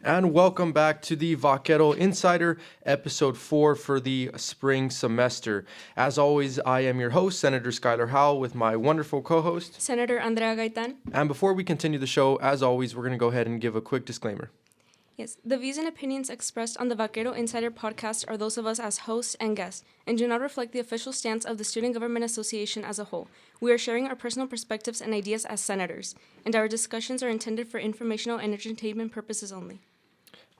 And welcome back to the Vaquero Insider, episode 4 for the spring semester. As always, I am your host, Senator Skylar Howell, with my wonderful co-host, Senator Andrea Gaitan. And before we continue the show, as always, we're going to go ahead and give a quick disclaimer. Yes, the views and opinions expressed on the Vaquero Insider podcast are those of us as hosts and guests, and do not reflect the official stance of the Student Government Association as a whole. We are sharing our personal perspectives and ideas as senators, and our discussions are intended for informational and entertainment purposes only.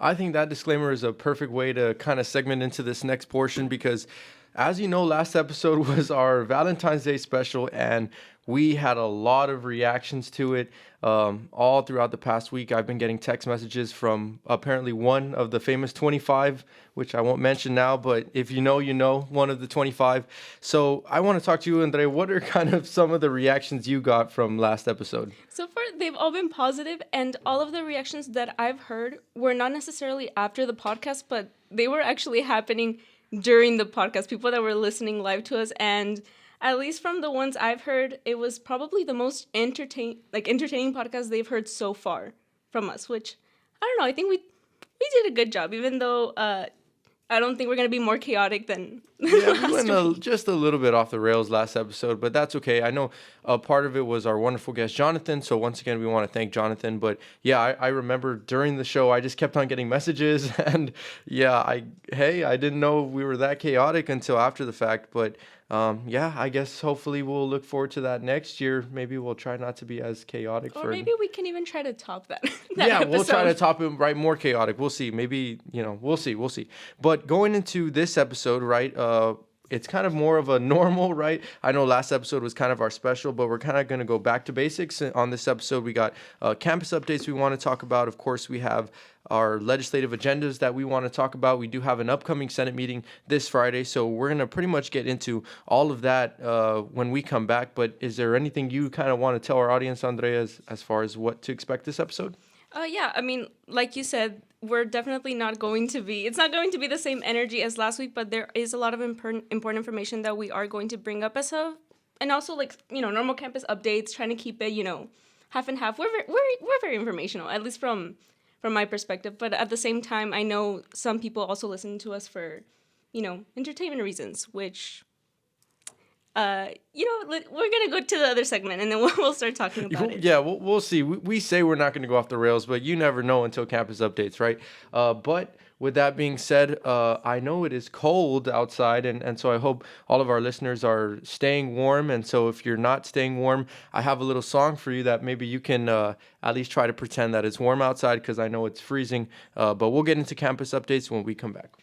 I think that disclaimer is a perfect way to kind of segment into this next portion because, as you know, last episode was our Valentine's Day special, and we had a lot of reactions to it all throughout the past week. I've been getting text messages from apparently one of the famous 25, which I won't mention now, but if you know, one of the 25. So I want to talk to you, Andre. What are kind of some of the reactions you got from last episode? So far, they've all been positive, and all of the reactions that I've heard were not necessarily after the podcast, but they were actually happening during the podcast. People that were listening live to us, and at least from the ones I've heard, it was probably the most entertaining podcast they've heard so far from us, which, I don't know, I think we did a good job, even though I don't think we're going to be more chaotic than Yeah, we went just a little bit off the rails last episode, but that's okay. I know part of it was our wonderful guest, Jonathan, so once again, we want to thank Jonathan. But yeah, I remember during the show, I just kept on getting messages, and yeah, I didn't know we were that chaotic until after the fact, but yeah, I guess hopefully we'll look forward to that next year. Maybe we'll try not to be as chaotic. Or maybe we can even try to top that. Yeah, episode. We'll try to top it, right? More chaotic. We'll see. Maybe, we'll see. But going into this episode, right, it's kind of more of a normal, right? I know last episode was kind of our special, but we're kind of going to go back to basics. On this episode, we got campus updates we want to talk about. Of course, we have our legislative agendas that we want to talk about. We do have an upcoming Senate meeting this Friday, so we're going to pretty much get into all of that when we come back. But is there anything you kind of want to tell our audience, Andrea, as far as what to expect this episode? Yeah, I mean, like you said, we're definitely not going to be, it's not going to be the same energy as last week, but there is a lot of important information that we are going to bring up and also normal campus updates, trying to keep it, half and half. We're very informational, at least from my perspective, but at the same time, I know some people also listen to us for, entertainment reasons, which, we're going to go to the other segment, and then we'll start talking about it. Yeah, we'll see. We say we're not going to go off the rails, but you never know until campus updates, right? But with that being said, I know it is cold outside, and so I hope all of our listeners are staying warm. And so if you're not staying warm, I have a little song for you that maybe you can at least try to pretend that it's warm outside, because I know it's freezing. But we'll get into campus updates when we come back.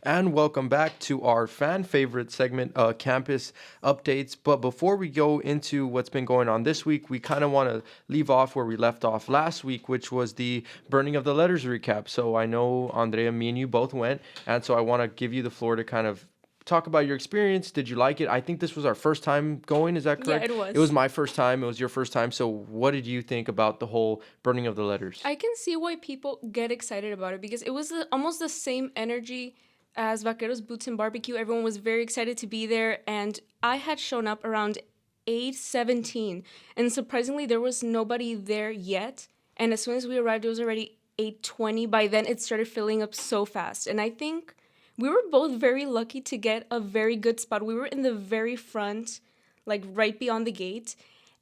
And welcome back to our fan favorite segment, campus updates. But before we go into what's been going on this week, we kind of want to leave off where we left off last week, which was the burning of the letters recap. So I know, Andrea, me and you both went, and so I want to give you the floor to kind of talk about your experience. Did you like it? I think this was our first time going. Is that correct? Yeah, it was. It was my first time. It was your first time. So what did you think about the whole burning of the letters? I can see why people get excited about it, because it was almost the same energy as Vaqueros Boots and Barbecue. Everyone was very excited to be there, and I had shown up around 8:17, and surprisingly, there was nobody there yet, and as soon as we arrived, it was already 8:20. By then, it started filling up so fast, and I think we were both very lucky to get a very good spot. We were in the very front, like right beyond the gate,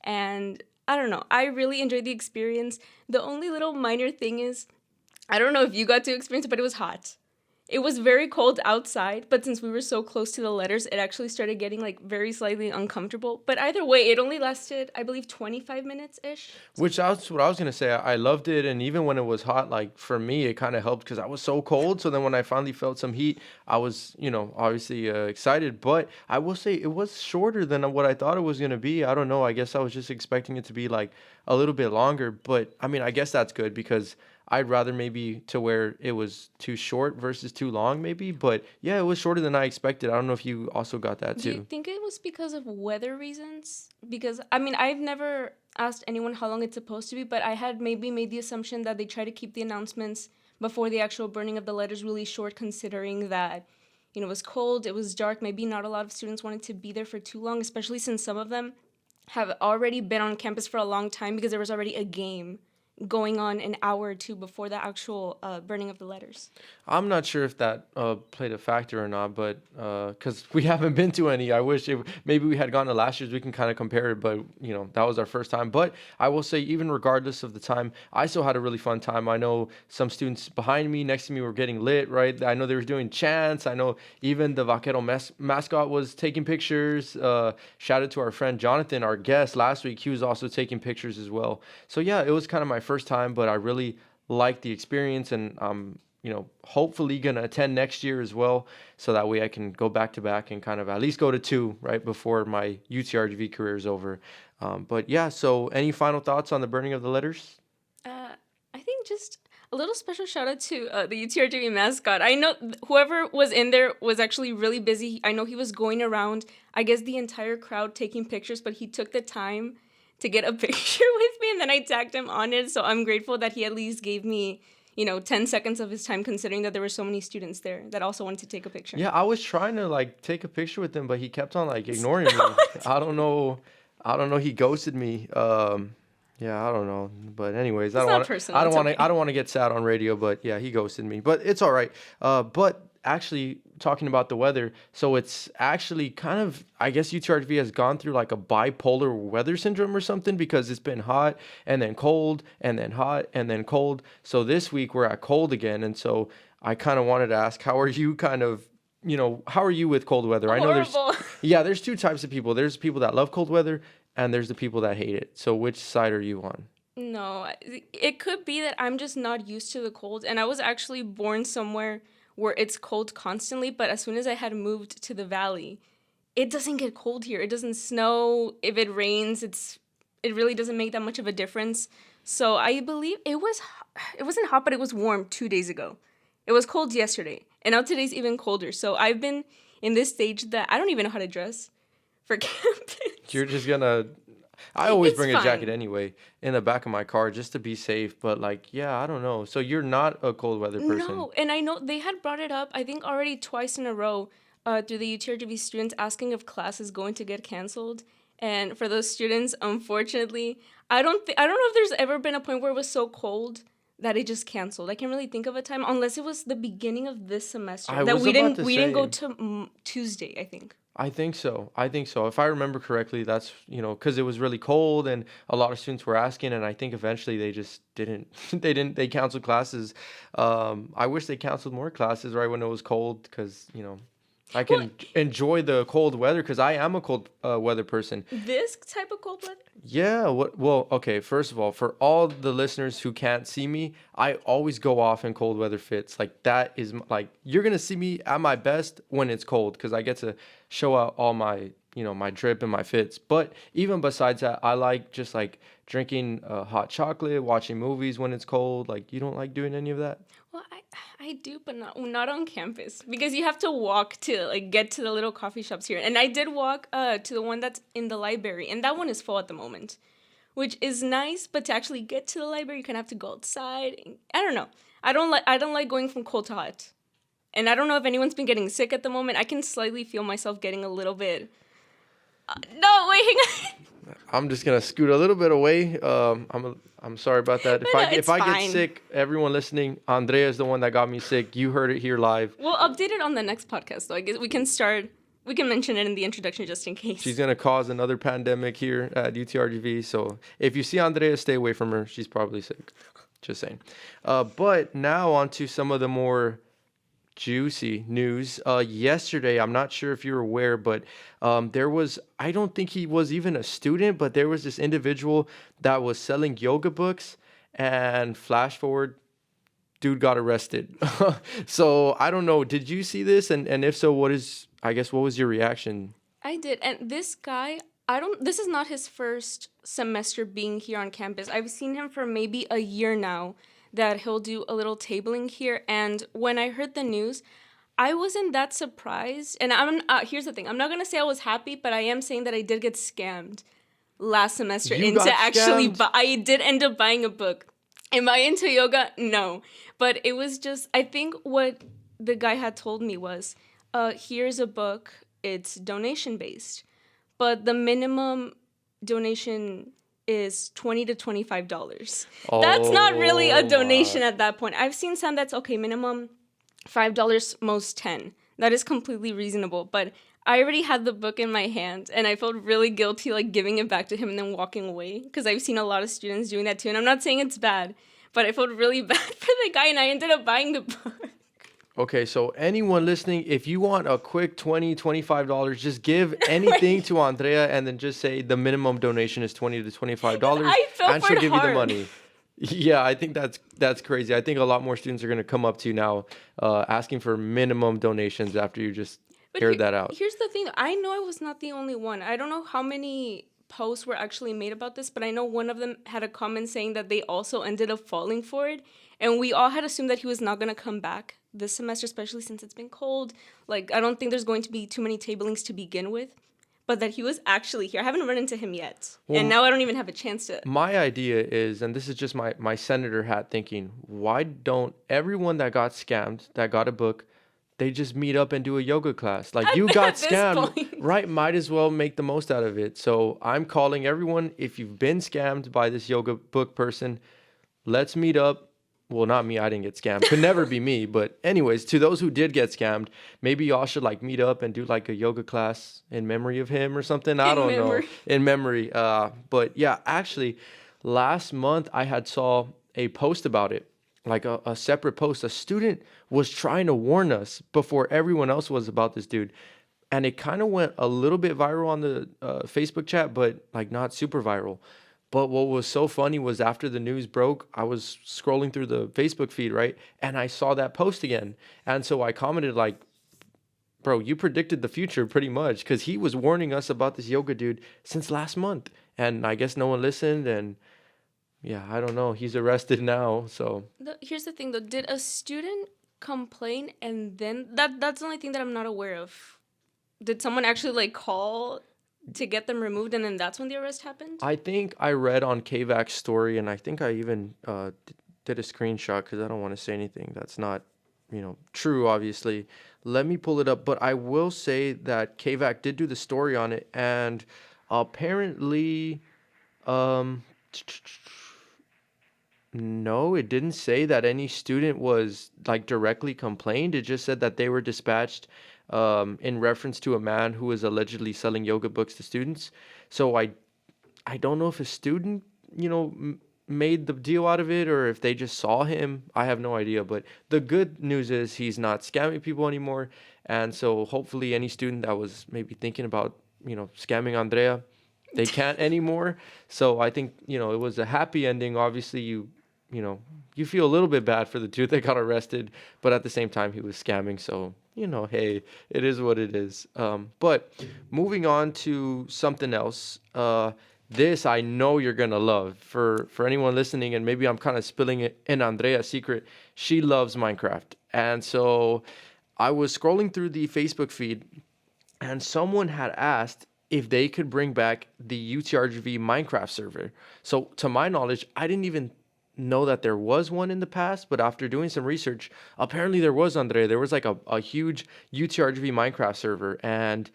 and I don't know, I really enjoyed the experience. The only little minor thing is, I don't know if you got to experience it, but it was hot. It was very cold outside, but since we were so close to the letters, it actually started getting very slightly uncomfortable. But either way, it only lasted, I believe, 25 minutes-ish. Which that's what I was going to say. I loved it. And even when it was hot, for me, it kind of helped because I was so cold. So then when I finally felt some heat, I was, obviously excited. But I will say it was shorter than what I thought it was going to be. I don't know. I guess I was just expecting it to be a little bit longer. But I mean, I guess that's good because I'd rather maybe to where it was too short versus too long, maybe. But yeah, it was shorter than I expected. I don't know if you also got that too. Do you think it was because of weather reasons? Because, I mean, I've never asked anyone how long it's supposed to be, but I had maybe made the assumption that they try to keep the announcements before the actual burning of the letters really short, considering that, it was cold, it was dark. Maybe not a lot of students wanted to be there for too long, especially since some of them have already been on campus for a long time because there was already a game going on an hour or two before the actual burning of the letters. I'm not sure if that played a factor or not, but because we haven't been to any, I wish maybe we had gone to last year's. We can kind of compare it, but that was our first time. But I will say, even regardless of the time, I still had a really fun time. I know some students behind me, next to me, were getting lit. Right? I know they were doing chants. I know even the Vaquero mascot was taking pictures. Shout out to our friend Jonathan, our guest last week. He was also taking pictures as well. So yeah, it was kind of my first time, but I really liked the experience, and hopefully gonna attend next year as well, so that way I can go back to back and kind of at least go to two right before my UTRGV career is over. But yeah, so any final thoughts on the burning of the letters? I think just a little special shout out to the UTRGV mascot. I know whoever was in there was actually really busy. I know he was going around, I guess, the entire crowd taking pictures, but he took the time to get a picture with me, and then I tagged him on it. So I'm grateful that he at least gave me 10 seconds of his time, considering that there were so many students there that also wanted to take a picture. Yeah, I was trying to like take a picture with him, but he kept on like ignoring me. I don't know. He ghosted me. Yeah, I don't know. But anyways, It's not personal. I don't It's want to okay. I don't want to get sad on radio, but yeah, he ghosted me. But it's all right. But actually talking about the weather, so it's actually kind of, I guess UTRGV has gone through like a bipolar weather syndrome or something, because it's been hot and then cold and then hot and then cold. So this week we're at cold again, and so I kind of wanted to ask, how are you how are you with cold weather? I know Horrible. there's two types of people. There's people that love cold weather, and there's the people that hate it. So which side are you on? No, it could be that I'm just not used to the cold. And I was actually born somewhere where it's cold constantly. But as soon as I had moved to the valley, it doesn't get cold here. It doesn't snow. If it rains, it really doesn't make that much of a difference. So I believe it wasn't hot, but it was warm 2 days ago. It was cold yesterday. And now today's even colder. So I've been in this stage that I don't even know how to dress for campus. You're just gonna. I always It's bring a jacket fine. anyway in the back of my car just to be safe. But like, yeah, I don't know. So you're not a cold weather person. No, and I know they had brought it up, I think already twice in a row, through the UTRGV students asking if class is going to get canceled. And for those students, unfortunately, I don't know if there's ever been a point where it was so cold that it just canceled. I can't really think of a time, unless it was the beginning of this semester I that was we about didn't to we didn't go say. to Tuesday, I think. I think so. I think so. If I remember correctly, that's, because it was really cold and a lot of students were asking, and I think eventually they just didn't, they canceled classes. I wish they canceled more classes right when it was cold, because, I Well, can enjoy the cold weather, because I am a cold weather person. this type of cold weather. Yeah, well, okay, first of all, for all the listeners who can't see me, I always go off in cold weather fits. Like, that is like, you're going to see me at my best when it's cold, because I get to show out all my, my drip and my fits. But even besides that, I like just like drinking hot chocolate, watching movies when it's cold. Like, you don't like doing any of that? Well, I do, but not on campus, because you have to walk to like get to the little coffee shops here. And I did walk to the one that's in the library, and that one is full at the moment, which is nice. But to actually get to the library, you kind of have to go outside. And I don't know. I don't like going from cold to hot. And I don't know if anyone's been getting sick at the moment. I can slightly feel myself getting a little bit. No, wait, hang on. I'm just gonna scoot a little bit away. I'm sorry about that. If No, I it's get fine. sick, everyone listening, Andrea is the one that got me sick. You heard it here live. We'll update it on the next podcast, though. I guess we can mention it in the introduction just in case. She's gonna cause another pandemic here at UTRGV. So if you see Andrea, stay away from her. She's probably sick. Just saying. But now on to some of the more juicy news. Yesterday, I'm not sure if you're aware, but there was, I don't think he was even a student, but there was this individual that was selling yoga books, and flash forward, dude got arrested. So I don't know. Did you see this? And if so, what was your reaction? I did. And this guy, this is not his first semester being here on campus. I've seen him for maybe a year now that he'll do a little tabling here. And when I heard the news, I wasn't that surprised. And here's the thing. I'm not going to say I was happy, but I am saying that I did get scammed last semester You into got actually, scammed? but I did end up buying a book. Am I into yoga? No. But it was just, I think what the guy had told me was, here's a book. It's donation based, but the minimum donation is $20 to $25. That's not really a Oh donation my. at that point. I've seen some that's okay, minimum $5, most 10. That is completely reasonable. But I already had the book in my hand and I felt really guilty like giving it back to him and then walking away because I've seen a lot of students doing that too. And I'm not saying it's bad, but I felt really bad for the guy and I ended up buying the book. Okay, so anyone listening, if you want a quick $25, just give anything to Andrea and then just say the minimum donation is $20 to $25 I felt and for she'll it give you the hard. money. Yeah, I think that's crazy. I think a lot more students are going to come up to you now asking for minimum donations after you just But aired that out. here's the thing. I know I was not the only one. I don't know how many posts were actually made about this, but I know one of them had a comment saying that they also ended up falling for it. And we all had assumed that he was not going to come back this semester, especially since it's been cold. Like, I don't think there's going to be too many tablings to begin with, but that he was actually here. I haven't run into him yet. And Well, now I don't even have a chance to. my idea is, and this is just my senator hat thinking, why don't everyone that got scammed, that got a book, they just meet up and do a yoga class? Like you got At this scammed, point. right? Might as well make the most out of it. So I'm calling everyone, if you've been scammed by this yoga book person, let's meet up. Well, not me, I didn't get scammed. Could never be me. But anyways, to those who did get scammed, maybe y'all should like meet up and do like a yoga class in memory of him or something. I In don't know. memory. In memory. But yeah, actually, last month I had saw a post about it, like a separate post. A student was trying to warn us before everyone else was about this dude. And it kind of went a little bit viral on the Facebook chat, but like not super viral. But what was so funny was after the news broke, I was scrolling through the Facebook feed, right? And I saw that post again. And so I commented like, bro, you predicted the future pretty much because he was warning us about this yoga dude since last month. And I guess no one listened. And yeah, I don't know. He's arrested now. So Here's the thing, though. Did a student complain and then that's the only thing that I'm not aware of. Did someone actually like call to get them removed and then that's when the arrest happened? I think I read on KVAC's story, and I think I even did a screenshot because I don't want to say anything that's not, true, obviously. Let me pull it up. But I will say that KVAC did do the story on it, and apparently, um, no, it didn't say that any student was like directly complained. It just said that they were dispatched in reference to a man who was allegedly selling yoga books to students. So I don't know if a student, made the deal out of it or if they just saw him. I have no idea. But the good news is he's not scamming people anymore. And so hopefully any student that was maybe thinking about, scamming Andrea, they can't anymore. So I think, it was a happy ending. Obviously, you feel a little bit bad for the dude that got arrested, but at the same time, he was scamming. So, hey, it is what it is. But moving on to something else. This I know you're gonna love. For anyone listening, and maybe I'm kind of spilling it in Andrea's secret. She loves Minecraft, and so I was scrolling through the Facebook feed, and someone had asked if they could bring back the UTRGV Minecraft server. So to my knowledge, I didn't even know that there was one in the past, but after doing some research, apparently there was, Andre. There was like a huge UTRGV Minecraft server, and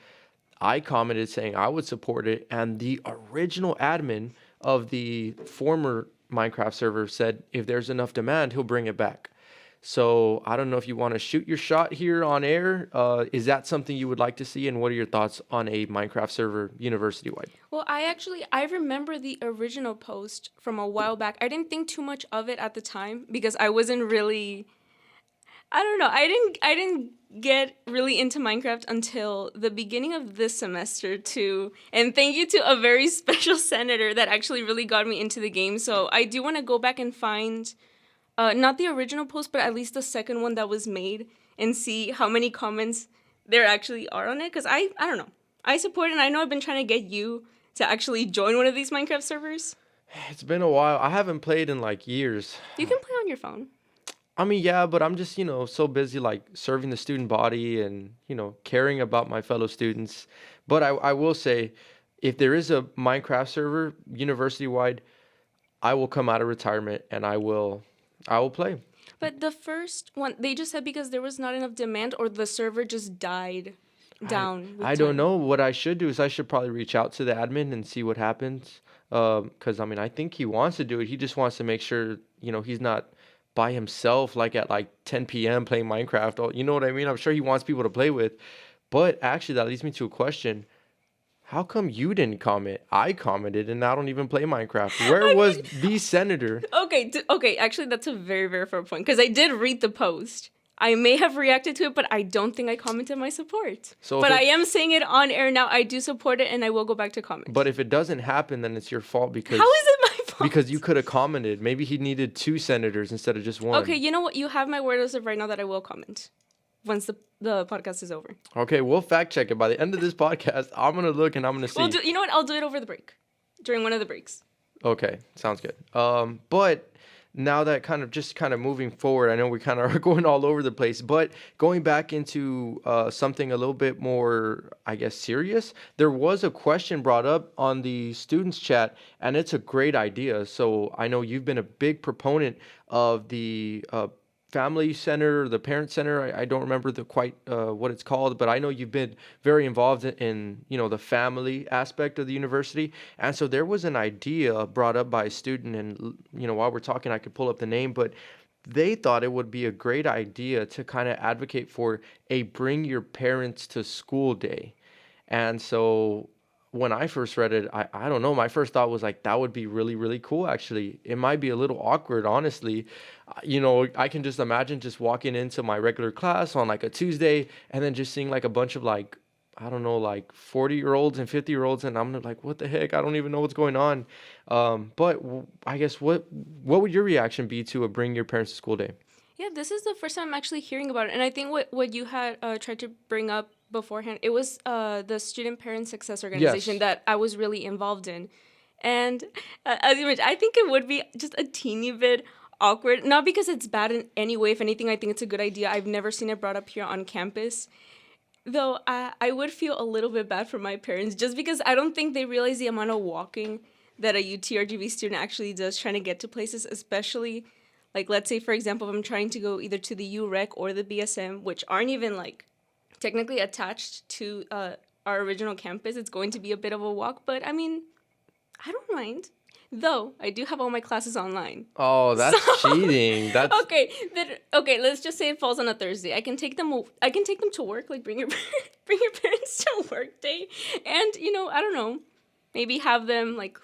I commented saying I would support it, and the original admin of the former Minecraft server said if there's enough demand, he'll bring it back. So I don't know if you want to shoot your shot here on air. Is that something you would like to see, and what are your thoughts on a Minecraft server university wide? Well, I remember the original post from a while back. I didn't think too much of it at the time because I wasn't really I don't know. I didn't get really into Minecraft until the beginning of this semester too. And thank you to a very special senator that actually really got me into the game. So I do want to go back and find not the original post, but at least the second one that was made and see how many comments there actually are on it. Because I don't know. I support it, and I know I've been trying to get you to actually join one of these Minecraft servers. It's been a while. I haven't played in like years. You can play on your phone. I mean, yeah, but I'm just, so busy like serving the student body and, caring about my fellow students. But I will say, if there is a Minecraft server university wide, I will come out of retirement and I will play. But the first one, they just said because there was not enough demand or the server just died. down with I don't time. know. What I should do is I should probably reach out to the admin and see what happens. Because I mean, I think he wants to do it. He just wants to make sure, he's not by himself like at like 10 p.m. playing Minecraft. You know what I mean? I'm sure he wants people to play with. But actually, that leads me to a question. How come you didn't comment? I commented and I don't even play Minecraft. Where I was mean, the senator? okay, okay. Actually, that's a very, very fair point because I did read the post. I may have reacted to it, but I don't think I commented my support. So if But I it, am saying it on air now. I do support it, and I will go back to comment. but if it doesn't happen, then it's your fault How is it my because you fault? could have commented. Maybe he needed two senators instead of just Okay, one. you know what? You have my word as of right now that I will comment once the podcast is over. Okay, we'll fact check it by the end of this podcast. I'm gonna look and I'm gonna We'll see. do. You know what? I'll do it over the break, during one of the breaks. Okay, sounds good. But now that kind of moving forward, I know we kind of are going all over the place, but going back into something a little bit more, I guess, serious, there was a question brought up on the students chat, and it's a great idea. So I know you've been a big proponent of the family center, the parent center. I don't remember the quite what it's called, but I know you've been very involved in the family aspect of the university. And so there was an idea brought up by a student, and while we're talking, I could pull up the name, but they thought it would be a great idea to kind of advocate for a bring your parents to school day. And so when I first read it, I don't know. My first thought was like, that would be really, really cool, actually. It might be a little awkward, honestly. I can just imagine just walking into my regular class on like a Tuesday and then just seeing like a bunch of like, I don't know, like 40-year-olds and 50-year-olds. And I'm like, what the heck? I don't even know what's going on. I guess what would your reaction be to a bring your parents to school day? Yeah, this is the first time I'm actually hearing about it, and I think what you had tried to bring up beforehand, it was the student parent success organization Yes. that I was really involved in, and as you mentioned, I think it would be just a teeny bit awkward. Not because it's bad in any way. If anything, I think it's a good idea. I've never seen it brought up here on campus. Though I would feel a little bit bad for my parents just because I don't think they realize the amount of walking that a UTRGV student actually does trying to get to places, especially like let's say for example if I'm trying to go either to the UREC or the BSM, which aren't even like technically attached to our original campus. It's going to be a bit of a walk, but I mean, I don't mind. Though I do have all my classes online. Oh, So that's cheating. That's okay, let's just say it falls on a Thursday. I can take them to work, like bring your bring your parents to work day, and I don't know, maybe have them like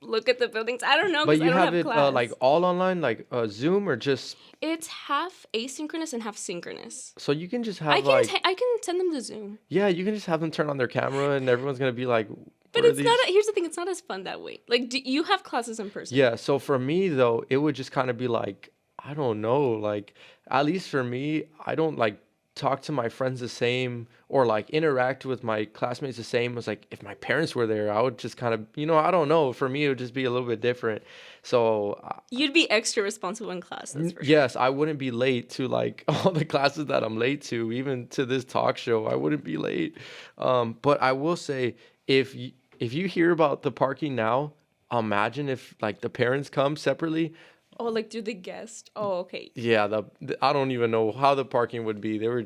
look at the buildings. I don't know But because I you don't have have it class. like all online, like Zoom, or just It's half asynchronous and half synchronous. so you can just have like I can send them to Zoom, yeah, you can just have them turn on their camera and everyone's gonna be like, but what are it's not. these? Here's the thing: it's not as fun that way. Like, do you have classes in person? Yeah, so for me though, it would just kind of be like, I don't know, like at least for me, I don't like talk to my friends the same or like interact with my classmates the same as like if my parents were there, I would just kind of, I don't know, for me it would just be a little bit different. So You'd be extra responsible in class. That's for sure. yes, I wouldn't be late to like all the classes that I'm late to, even to this talk show. I wouldn't be late. But I will say, if you hear about the parking now, imagine if like the parents come separately. Oh, like do the guest? Oh, okay. Yeah, I don't even know how the parking would be. They were,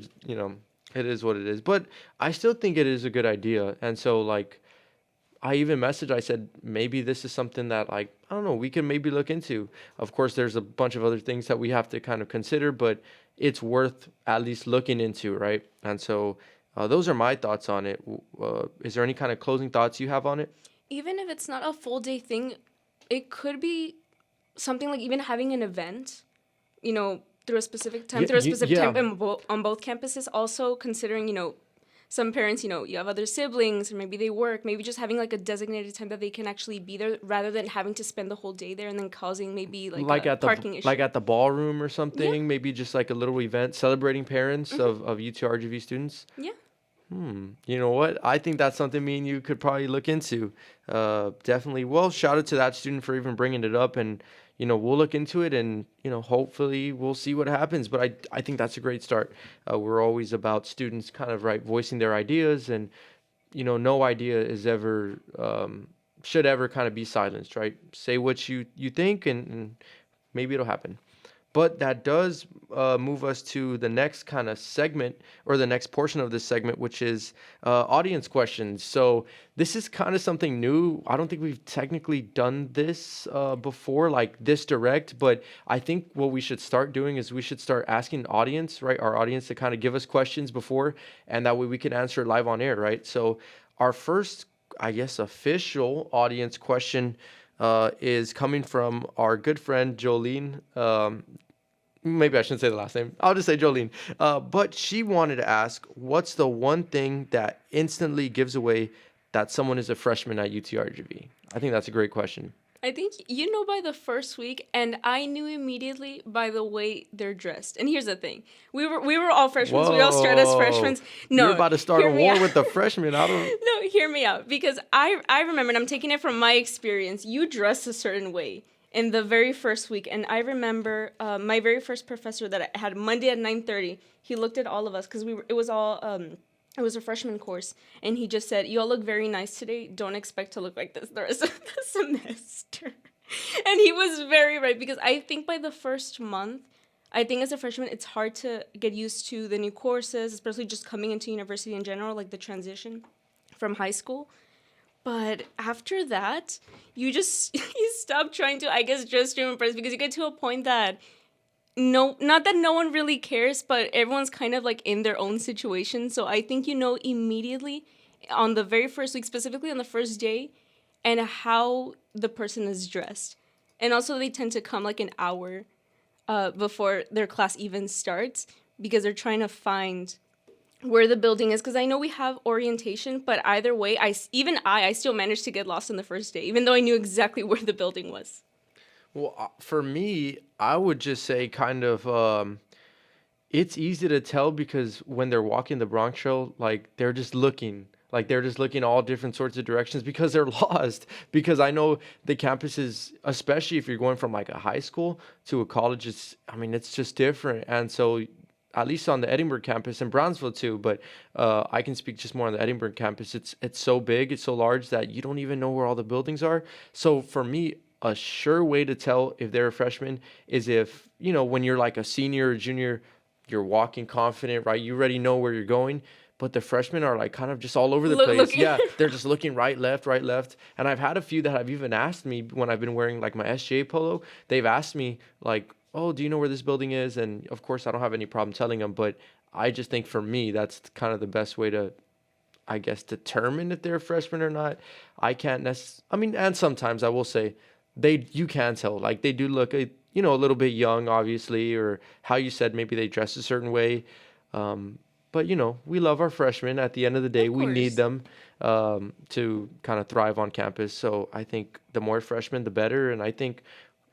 it is what it is. But I still think it is a good idea. And so like I even messaged, I said, maybe this is something that, like, I don't know, we can maybe look into. Of course, there's a bunch of other things that we have to kind of consider, but it's worth at least looking into, right? And so those are my thoughts on it. Is there any kind of closing thoughts you have on it? Even if it's not a full day thing, it could be something like even having an event, through a specific time, Yeah, through a specific yeah. time on both campuses. Also considering, some parents, you have other siblings or maybe they work, maybe just having like a designated time that they can actually be there rather than having to spend the whole day there and then causing maybe like a At the parking issue. like at the ballroom or something, Yeah. maybe just like a little event celebrating parents of UTRGV students. Yeah. You know what? I think that's something me and you could probably look into. Definitely. Well, shout out to that student for even bringing it up, and we'll look into it, and hopefully we'll see what happens. But I think that's a great start. We're always about students kind of voicing their ideas, and no idea is ever should ever kind of be silenced, right? Say what you think, and maybe it'll happen. But that does move us to the next kind of segment, or the next portion of this segment, which is audience questions. So this is kind of something new. I don't think we've technically done this before, like this direct, but I think what we should start doing is we should start asking audience, right? Our audience to kind of give us questions before, and that way we can answer it live on air, right? So our first, I guess, official audience question is coming from our good friend Jolene. Maybe I shouldn't say the last name. I'll just say Jolene. But she wanted to ask, what's the one thing that instantly gives away that someone is a freshman at UTRGV? I think that's a great question. I think you know by the first week, and I knew immediately by the way they're dressed. And here's the thing: we were all freshmen. We all started as freshmen. No, you're about to start a hear me war out. with the freshmen. I don't. No, hear me out, because I remember, and I'm taking it from my experience. You dress a certain way in the very first week, and I remember my very first professor that I had Monday at 9:30. He looked at all of us because it was all. It was a freshman course, and he just said, "You all look very nice today. Don't expect to look like this the rest of the semester." And he was very right, because I think by the first month, I think as a freshman, it's hard to get used to the new courses, especially just coming into university in general, like the transition from high school. But after that, you just you stop trying to, I guess, dress to impress, because you get to a point that no, not that no one really cares, but everyone's kind of like in their own situation. So I think you know immediately on the very first week, specifically on the first day, and how the person is dressed. And also they tend to come like an hour before their class even starts, because they're trying to find where the building is. Because I know we have orientation, but either way, I still managed to get lost on the first day, even though I knew exactly where the building was. Well, for me, I would just say kind of it's easy to tell because when they're walking the Bronx Trail, like they're just looking all different sorts of directions because they're lost. Because I know the campuses, especially if you're going from like a high school to a college, I mean, it's just different. And so at least on the Edinburgh campus and Brownsville too, but I can speak just more on the Edinburgh campus. It's so big, it's so large that you don't even know where all the buildings are. So for me, a sure way to tell if they're a freshman is if, when you're like a senior or junior, you're walking confident, right? You already know where you're going. But the freshmen are like kind of just all over the place. Looking. Yeah, they're just looking right, left, right, left. And I've had a few that have even asked me when I've been wearing like my SJ polo. They've asked me like, "Oh, do you know where this building is?" And of course, I don't have any problem telling them. But I just think for me, that's kind of the best way to, I guess, determine if they're a freshman or not. I can't I mean, and sometimes I will say you can tell, like they do look a little bit young, obviously, or how you said maybe they dress a certain way. But we love our freshmen. At the end of the day, Of we need course. them to kind of thrive on campus. So I think the more freshmen, the better. And I think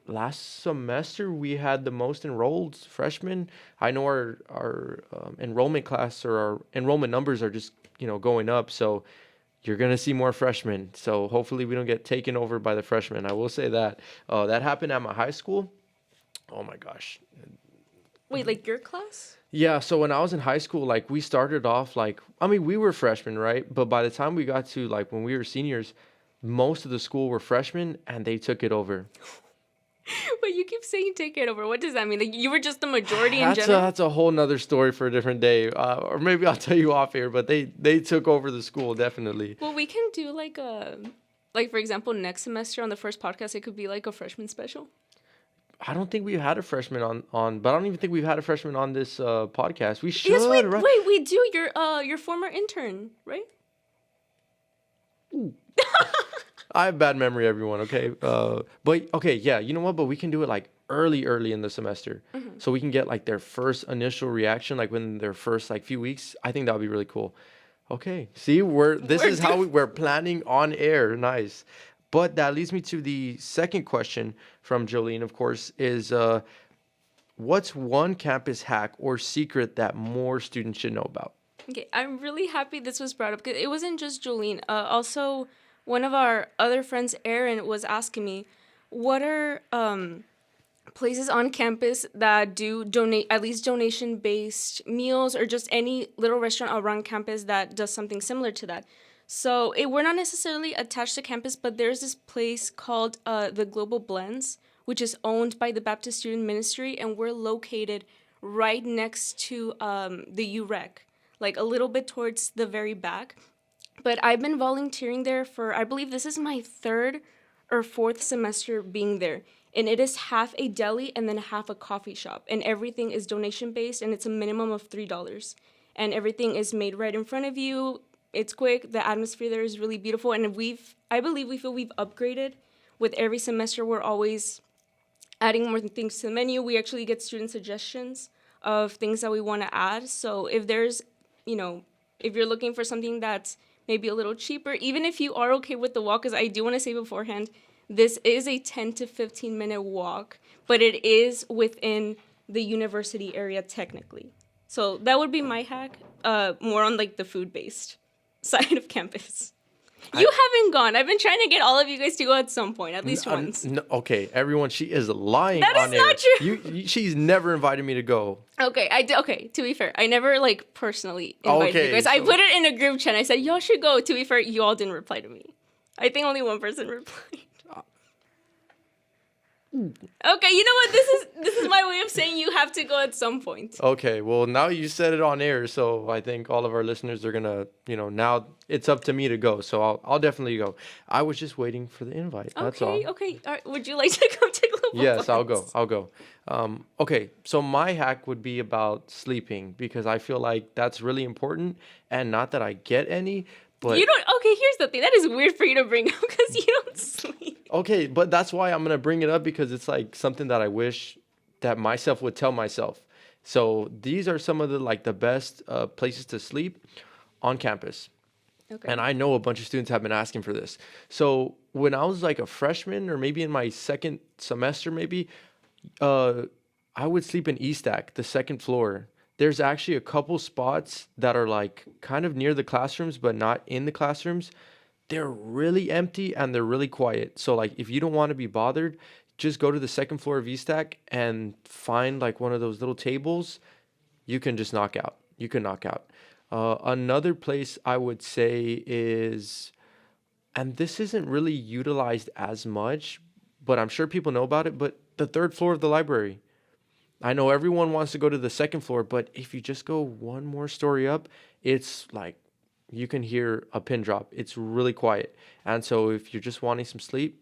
last semester we had the most enrolled freshmen. I know our enrollment class, or our enrollment numbers are just going up. So you're gonna see more freshmen. So hopefully we don't get taken over by the freshmen. I will say that that happened at my high school. Oh my gosh. Wait, like your class? Yeah, so when I was in high school, like we started off like, I mean, we were freshmen, right? But by the time we got to like when we were seniors, most of the school were freshmen and they took it over. But you keep saying take it over. What does that mean? Like you were just the majority in That's general? that's a whole nother story for a different day. Or maybe I'll tell you off here, but they took over the school, definitely. Well, we can do like for example, next semester on the first podcast, it could be like a freshman special. I don't think we've had a freshman on, but I don't even think we've had a freshman on this podcast. We should, Yes, right? wait, we do. Your former intern, right? I have bad memory, everyone. Okay, but okay, yeah. You know what? But we can do it like early in the semester, so we can get like their first initial reaction, like when their first like few weeks. I think that would be really cool. Okay, see, this is how we're planning on air. Nice. But that leads me to the second question from Jolene, of course, is what's one campus hack or secret that more students should know about? Okay, I'm really happy this was brought up, because it wasn't just Jolene. Also, one of our other friends, Erin, was asking me, what are places on campus that do donate, at least donation-based meals, or just any little restaurant around campus that does something similar to that. So we're not necessarily attached to campus, but there's this place called the Global Blends, which is owned by the Baptist Student Ministry, and we're located right next to the UREC, like a little bit towards the very back. But I've been volunteering there for, I believe this is my third or fourth semester being there. And it is half a deli and then half a coffee shop. And everything is donation based, and it's a minimum of $3. And everything is made right in front of you. It's quick. The atmosphere there is really beautiful. And I believe we feel we've upgraded. With every semester, we're always adding more things to the menu. We actually get student suggestions of things that we want to add. So if there's, if you're looking for something that's maybe a little cheaper, even if you are okay with the walk, because I do want to say beforehand, this is a 10 to 15 minute walk, but it is within the university area technically. So that would be my hack, more on like the food-based side of campus. You haven't gone. I've been trying to get all of you guys to go at some point, at least once. Okay, everyone, she is lying That on is not air. true. She's never invited me to go. Okay, to be fair, I never like personally invited you guys. I put it in a group chat. I said, y'all should go. To be fair, you all didn't reply to me. I think only one person replied. Okay, you know what? This is my way of saying you have to go at some point. Okay, well, now you said it on air, so I think all of our listeners are gonna, now it's up to me to go. So I'll definitely go. I was just waiting for the invite. That's all. Okay. All right. Would you like to come to Global Yes, I'll Blends? go. Okay, so my hack would be about sleeping because I feel like that's really important, and not that I get any, but You don't. Okay, here's the thing. That is weird for you to bring up because you don't sleep. okay, but that's why I'm gonna bring it up because it's like something that I wish that myself would tell myself. So these are some of the best places to sleep on campus. Okay. And I know a bunch of students have been asking for this. So when I was like a freshman or maybe in my second semester, I would sleep in E-Stack, the second floor. There's actually a couple spots that are like kind of near the classrooms, but not in the classrooms. They're really empty and they're really quiet. So like if you don't want to be bothered, just go to the second floor of E-Stack and find like one of those little tables. You can just knock out. You can knock out. Another place I would say is, and this isn't really utilized as much, but I'm sure people know about it, but the third floor of the library. I know everyone wants to go to the second floor, but if you just go one more story up, it's like you can hear a pin drop. It's really quiet. And so if you're just wanting some sleep,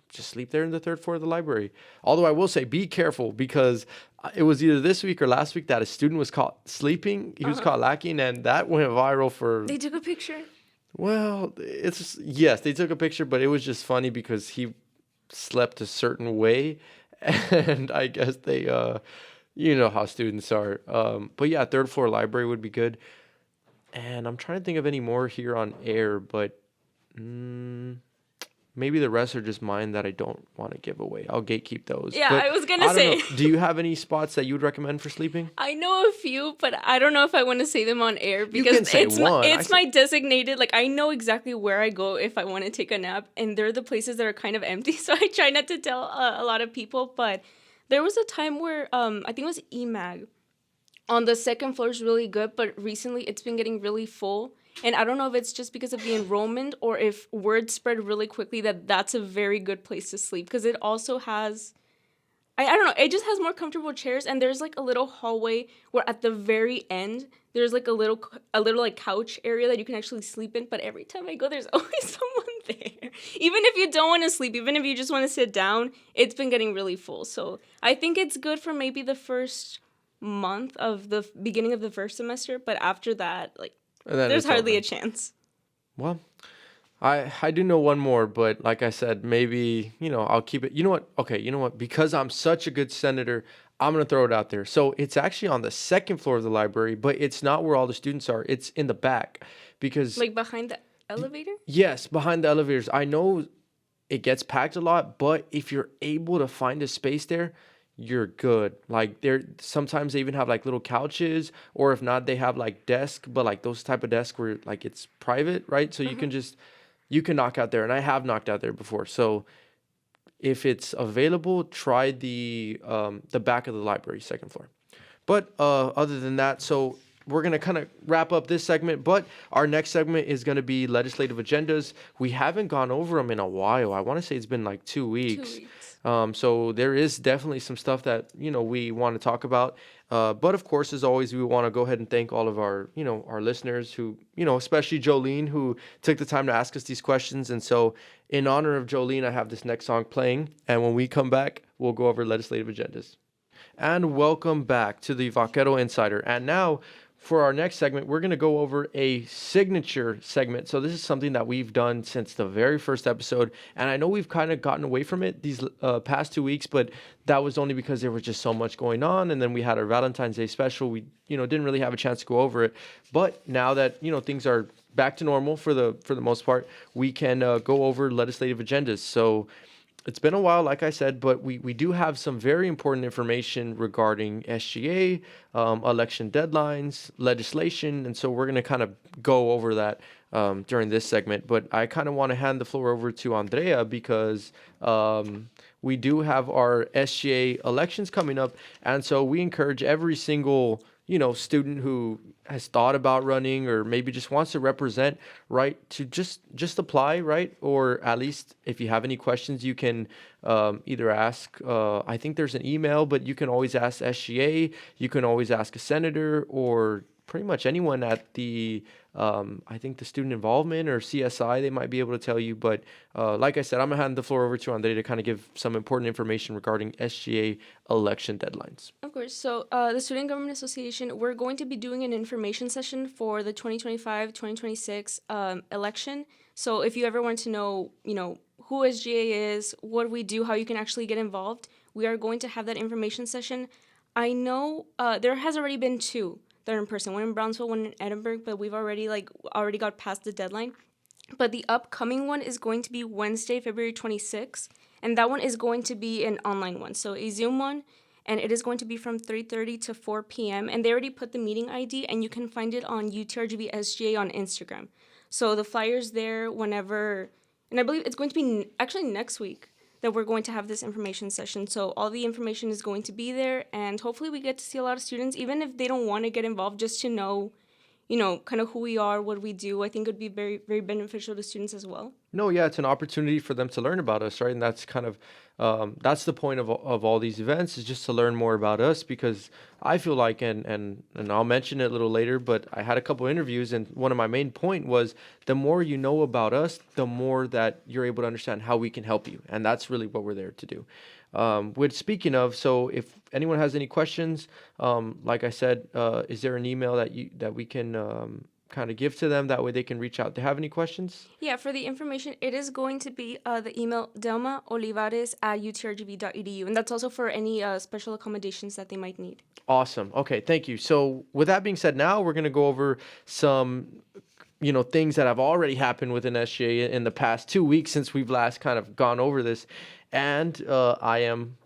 just sleep there in the third floor of the library. Although I will say, be careful because it was either this week or last week that a student was caught sleeping. He was caught lacking, and that went viral for... They took a picture. Well, yes, they took a picture, but it was just funny because he slept a certain way. And I guess they, you know how students are. But yeah, third floor library would be good. And I'm trying to think of any more here on air, but maybe the rest are just mine that I don't want to give away. I'll gatekeep those. Yeah, But I was gonna say. do you have any spots that you would recommend for sleeping? I know a few, but I don't know if I want to say them on air because can say it's one. it's my designated. Like I know exactly where I go if I want to take a nap, and they're the places that are kind of empty. So I try not to tell a lot of people. But there was a time where I think it was EMAG on the second floor is really good, but recently it's been getting really full. And I don't know if it's just because of the enrollment or if word spread really quickly that that's a very good place to sleep because it also has, I don't know, it just has more comfortable chairs and there's like a little hallway where at the very end there's like a little like couch area that you can actually sleep in. But every time I go, there's always someone there. Even if you don't want to sleep, even if you just want to sit down, it's been getting really full. So I think it's good for maybe the first month of the beginning of the first semester, but after that, like, there's hardly a chance. Well, I do know one more, but like I said, maybe, I'll keep it. You know what? Okay, you know what? Because I'm such a good senator, I'm going to throw it out there. So it's actually on the second floor of the library, but it's not where all the students are. It's in the back because... Like behind the elevator? Yes, behind the elevators. I know it gets packed a lot, but if you're able to find a space there, you're good. Like sometimes they even have like little couches, or if not, they have like desk, but like those type of desks where like it's private, right? So you can knock out there, and I have knocked out there before. So if it's available, try the back of the library, second floor. But other than that, so we're going to kind of wrap up this segment, but our next segment is going to be legislative agendas. We haven't gone over them in a while. I want to say it's been like 2 weeks. 2 weeks. So there is definitely some stuff that, we want to talk about. But of course, as always, we want to go ahead and thank all of our, our listeners who, especially Jolene, who took the time to ask us these questions. And so in honor of Jolene, I have this next song playing. And when we come back, we'll go over legislative agendas. And welcome back to the Vaquero Insider. And now, for our next segment, we're going to go over a signature segment. So this is something that we've done since the very first episode. And I know we've kind of gotten away from it these past 2 weeks, but that was only because there was just so much going on. And then we had our Valentine's Day special. We, didn't really have a chance to go over it. But now that, things are back to normal for the most part, we can go over legislative agendas. So it's been a while, like I said, but we do have some very important information regarding SGA, election deadlines, legislation, and so we're going to kind of go over that during this segment. But I kind of want to hand the floor over to Andrea because we do have our SGA elections coming up, and so we encourage every single student who has thought about running or maybe just wants to represent, right, to just apply, right? Or at least if you have any questions, you can either ask, I think there's an email, but you can always ask SGA, you can always ask a senator or pretty much anyone at the, I think the student involvement or CSI, they might be able to tell you. But like I said, I'm going to hand the floor over to Andre to kind of give some important information regarding SGA election deadlines. Of course. So the Student Government Association, we're going to be doing an information session for the 2025-2026 election. So if you ever want to know, who SGA is, what we do, how you can actually get involved, we are going to have that information session. I know there has already been two. They're in person, one in Brownsville, one in Edinburgh, but we've already got past the deadline. But the upcoming one is going to be Wednesday, February 26th, and that one is going to be an online one, so a Zoom one, and it is going to be from 3:30 to 4 p.m. And they already put the meeting ID, and you can find it on UTRGV SGA on Instagram. So the flyer's there whenever, and I believe it's going to be actually next week that we're going to have this information session. So all the information is going to be there, and hopefully we get to see a lot of students, even if they don't want to get involved, just to know, kind of who we are, what we do. I think it would be very, very beneficial to students as well. No, yeah, it's an opportunity for them to learn about us, right? And that's kind of, that's the point of all these events, is just to learn more about us, because I feel like, and I'll mention it a little later, but I had a couple interviews, and one of my main point was the more you know about us, the more that you're able to understand how we can help you. And that's really what we're there to do. Speaking of, so if anyone has any questions, like I said, is there an email that we can kind of give to them? That way they can reach out. Do you have any questions? Yeah, for the information, it is going to be the email delmaolivares@utrgv.edu, and that's also for any special accommodations that they might need. Awesome. Okay, thank you. So with that being said, now we're going to go over some things that have already happened within SGA in the past 2 weeks since we've last kind of gone over this. And I am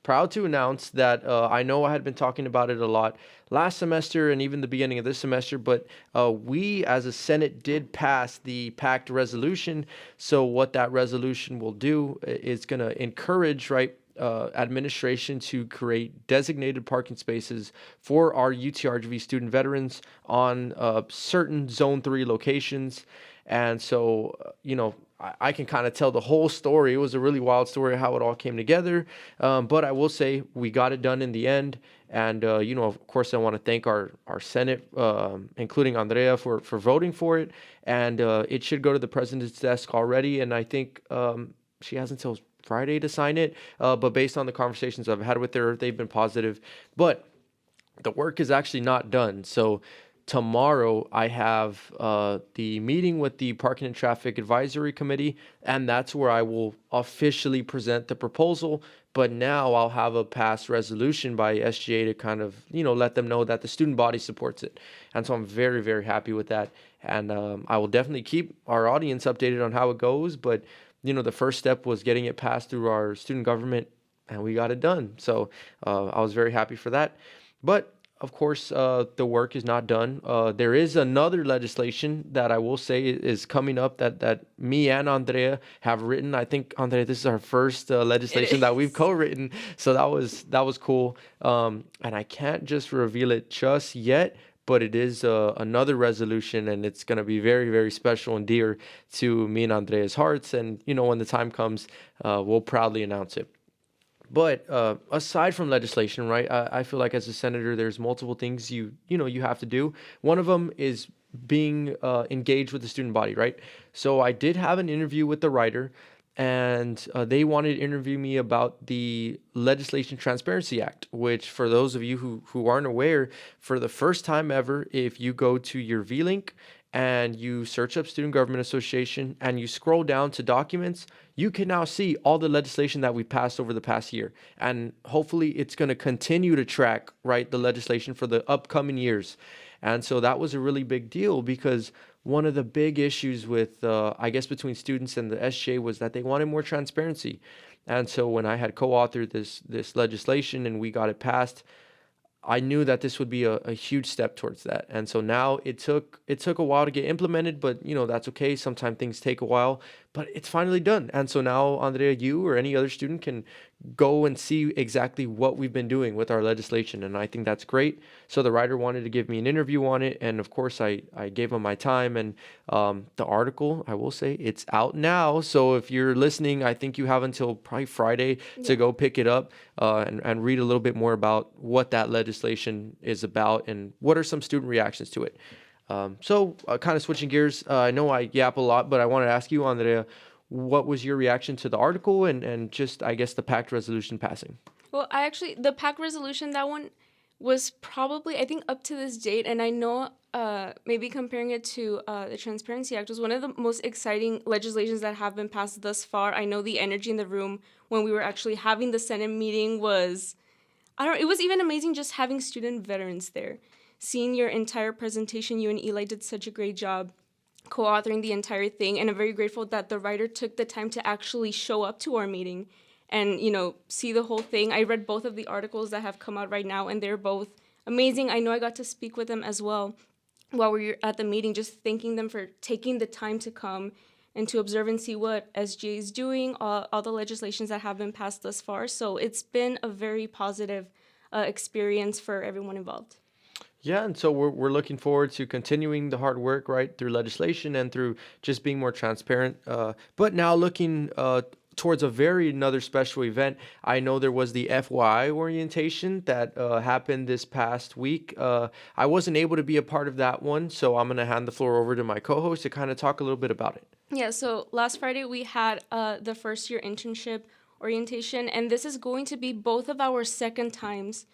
proud to announce that I know I had been talking about it a lot last semester and even the beginning of this semester, but we as a Senate did pass the PACT resolution. So what that resolution will do is going to encourage, right, administration to create designated parking spaces for our UTRGV student veterans on certain Zone 3 locations. And so, I can kind of tell the whole story. It was a really wild story how it all came together. But I will say we got it done in the end. And, of course, I want to thank our Senate, including Andrea, for voting for it. And it should go to the president's desk already. And I think she has until Friday to sign it. But based on the conversations I've had with her, they've been positive. But the work is actually not done. So tomorrow I have the meeting with the Parking and Traffic Advisory Committee, and that's where I will officially present the proposal. But now I'll have a passed resolution by SGA to kind of, let them know that the student body supports it. And so I'm very, very happy with that. And I will definitely keep our audience updated on how it goes. But, the first step was getting it passed through our student government, and we got it done. So I was very happy for that. But of course, the work is not done. There is another legislation that I will say is coming up that me and Andrea have written. I think, Andrea, this is our first legislation that we've co-written. So that was cool. And I can't just reveal it just yet, but it is another resolution, and it's going to be very, very special and dear to me and Andrea's hearts. And, when the time comes, we'll proudly announce it. But aside from legislation, right, I feel like as a senator, there's multiple things you have to do. One of them is being engaged with the student body, right? So I did have an interview with the writer, and they wanted to interview me about the Legislation Transparency Act, which, for those of you who aren't aware, for the first time ever, if you go to your V-Link and you search up Student Government Association and you scroll down to documents, you can now see all the legislation that we passed over the past year. And hopefully it's going to continue to track, right, the legislation for the upcoming years. And so that was a really big deal, because one of the big issues with, I guess, between students and the SJ was that they wanted more transparency. And so when I had co-authored this legislation and we got it passed, I knew that this would be a huge step towards that. And so now it took a while to get implemented, but that's okay. Sometimes things take a while, but it's finally done. And so now, Andrea, you or any other student can go and see exactly what we've been doing with our legislation. And I think that's great. So the writer wanted to give me an interview on it. And of course, I gave him my time. And the article, I will say, it's out now. So if you're listening, I think you have until probably Friday to go pick it up and read a little bit more about what that legislation is about and what are some student reactions to it. So kind of switching gears, I know I yap a lot, but I wanted to ask you, Andrea, what was your reaction to the article and just, I guess, the pact resolution passing? Well, the pact resolution, that one was probably, I think, up to this date, and I know maybe comparing it to the Transparency Act was one of the most exciting legislations that have been passed thus far. I know the energy in the room when we were actually having the Senate meeting was, it was even amazing just having student veterans there. Seeing your entire presentation, you and Eli did such a great job co-authoring the entire thing, and I'm very grateful that the writer took the time to actually show up to our meeting and see the whole thing. I read both of the articles that have come out right now, and they're both amazing. I know I got to speak with them as well while we were at the meeting, just thanking them for taking the time to come and to observe and see what SGA is doing, all the legislations that have been passed thus far. So it's been a very positive experience for everyone involved. Yeah, and so we're looking forward to continuing the hard work, right, through legislation and through just being more transparent. But now looking towards another special event, I know there was the FYI orientation that happened this past week. I wasn't able to be a part of that one, so I'm going to hand the floor over to my co-host to kind of talk a little bit about it. Yeah, so last Friday we had the first year internship orientation, and this is going to be both of our second times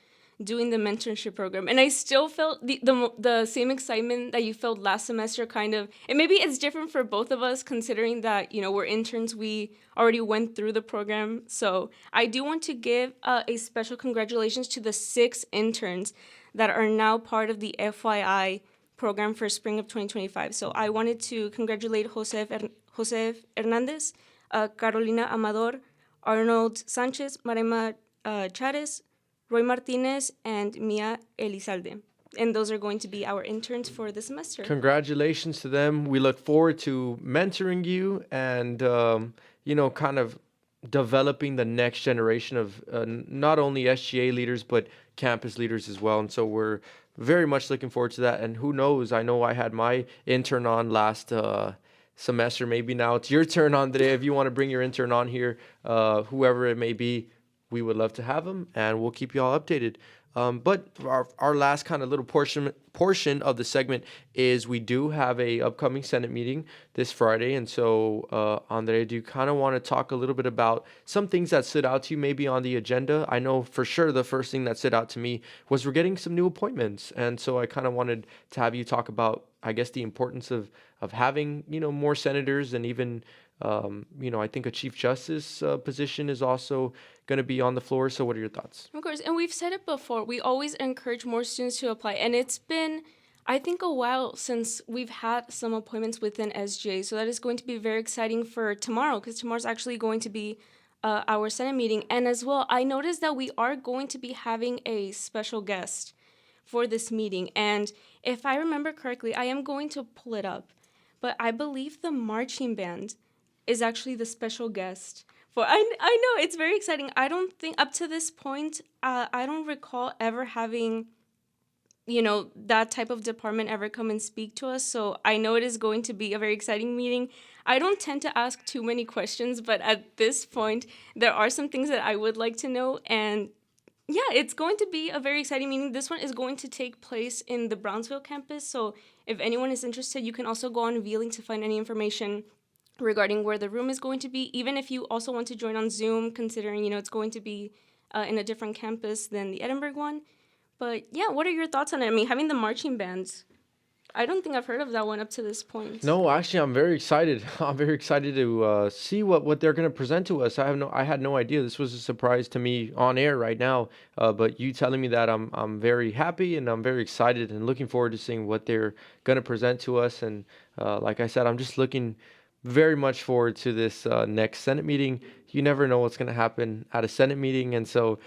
doing the mentorship program, and I still felt the same excitement that you felt last semester, kind of. And maybe it's different for both of us, considering that we're interns, we already went through the program. So I do want to give a special congratulations to the 6 interns that are now part of the FYI program for spring of 2025. So I wanted to congratulate Jose Hernandez, Carolina Amador, Arnold Sanchez, Marema Chares, Roy Martinez, and Mia Elizalde. And those are going to be our interns for the semester. Congratulations to them. We look forward to mentoring you and, kind of developing the next generation of not only SGA leaders, but campus leaders as well. And so we're very much looking forward to that. And who knows, I know I had my intern on last semester. Maybe now it's your turn on today. If you want to bring your intern on here, whoever it may be, we would love to have them, and we'll keep you all updated. But our last kind of little portion of the segment is we do have a upcoming Senate meeting this Friday. And so, Andre, do you kind of want to talk a little bit about some things that stood out to you maybe on the agenda? I know for sure the first thing that stood out to me was we're getting some new appointments. And so I kind of wanted to have you talk about, I guess, the importance of having, more senators, and even I think a Chief Justice position is also going to be on the floor. So what are your thoughts? Of course, and we've said it before, we always encourage more students to apply. And it's been, I think, a while since we've had some appointments within SJ. So that is going to be very exciting for tomorrow, because tomorrow's actually going to be our Senate meeting. And as well, I noticed that we are going to be having a special guest for this meeting. And if I remember correctly, I am going to pull it up, but I believe the marching band is actually the special guest. I know, it's very exciting. I don't think up to this point, I don't recall ever having that type of department ever come and speak to us. So I know it is going to be a very exciting meeting. I don't tend to ask too many questions, but at this point, there are some things that I would like to know. And yeah, it's going to be a very exciting meeting. This one is going to take place in the Brownsville campus. So if anyone is interested, you can also go on Revealing to find any information regarding where the room is going to be. Even if you also want to join on Zoom, considering, it's going to be in a different campus than the Edinburgh one. But yeah, what are your thoughts on it? I mean, having the marching bands, I don't think I've heard of that one up to this point. No, actually, I'm very excited. I'm very excited to see what they're going to present to us. I had no idea. This was a surprise to me on air right now. But you telling me that, I'm very happy and I'm very excited and looking forward to seeing what they're going to present to us. And like I said, I'm just looking very much forward to this next Senate meeting. You never know what's going to happen at a Senate meeting, and so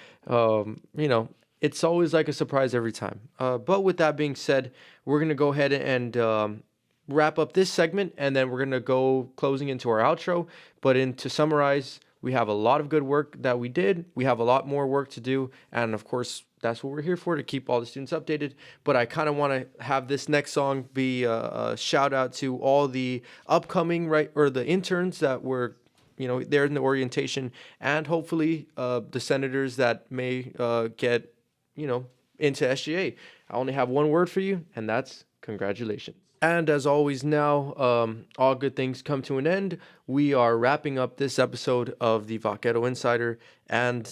it's always like a surprise every time. But with that being said, we're going to go ahead and wrap up this segment, and then we're going to go closing into our outro. But to summarize, we have a lot of good work that we did. We have a lot more work to do. And of course, that's what we're here for, to keep all the students updated. But I kind of want to have this next song be a shout out to all the upcoming, right, or the interns that were there in the orientation, and hopefully the senators that may get into SGA. I only have one word for you, and that's congratulations. And as always, now, all good things come to an end. We are wrapping up this episode of the Vaquero Insider. And,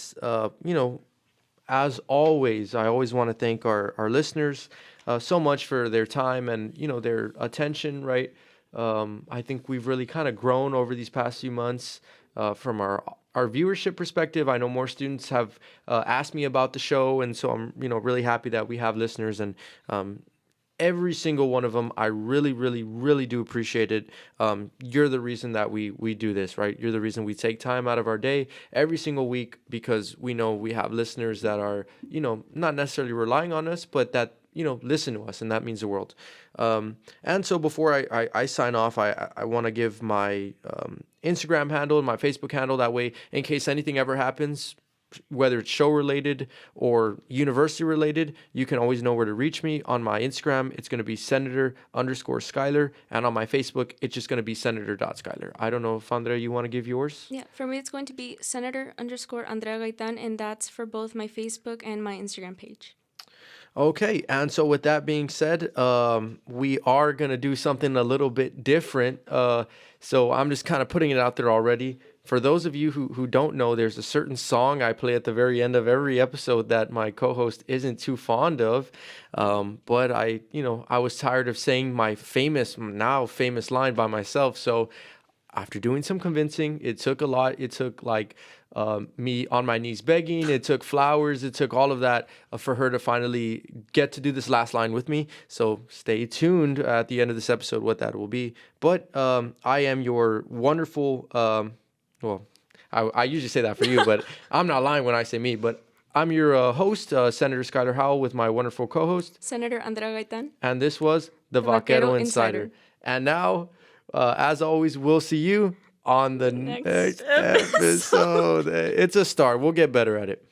as always, I always want to thank our listeners so much for their time and, their attention, right? I think we've really kind of grown over these past few months from our viewership perspective. I know more students have asked me about the show, and so I'm really happy that we have listeners, and every single one of them, I really, really, really do appreciate it. You're the reason that we do this, right? You're the reason we take time out of our day every single week, because we know we have listeners that are, not necessarily relying on us, but that, listen to us, and that means the world. And so before I sign off, I want to give my Instagram handle and my Facebook handle. That way, in case anything ever happens, whether it's show related or university related, you can always know where to reach me. On my Instagram, it's going to be Senator_Skyler. And on my Facebook, it's just going to be Senator.Skyler. I don't know if, Andrea, you want to give yours? Yeah, for me, it's going to be Senator_Andrea Gaitan, and that's for both my Facebook and my Instagram page. Okay, and so with that being said, we are going to do something a little bit different. So I'm just kind of putting it out there already. For those of you who don't know, there's a certain song I play at the very end of every episode that my co-host isn't too fond of. But I was tired of saying my now famous line by myself. So after doing some convincing, it took a lot. It took me on my knees begging. It took flowers. It took all of that for her to finally get to do this last line with me. So stay tuned at the end of this episode what that will be. But I am your wonderful... well, I usually say that for you, but I'm not lying when I say me. But I'm your host, Senator Skyler Howell, with my wonderful co-host, Senator Andrea Gaitan. And this was the Vaquero Insider. And now, as always, we'll see you on the next episode. It's a start. We'll get better at it.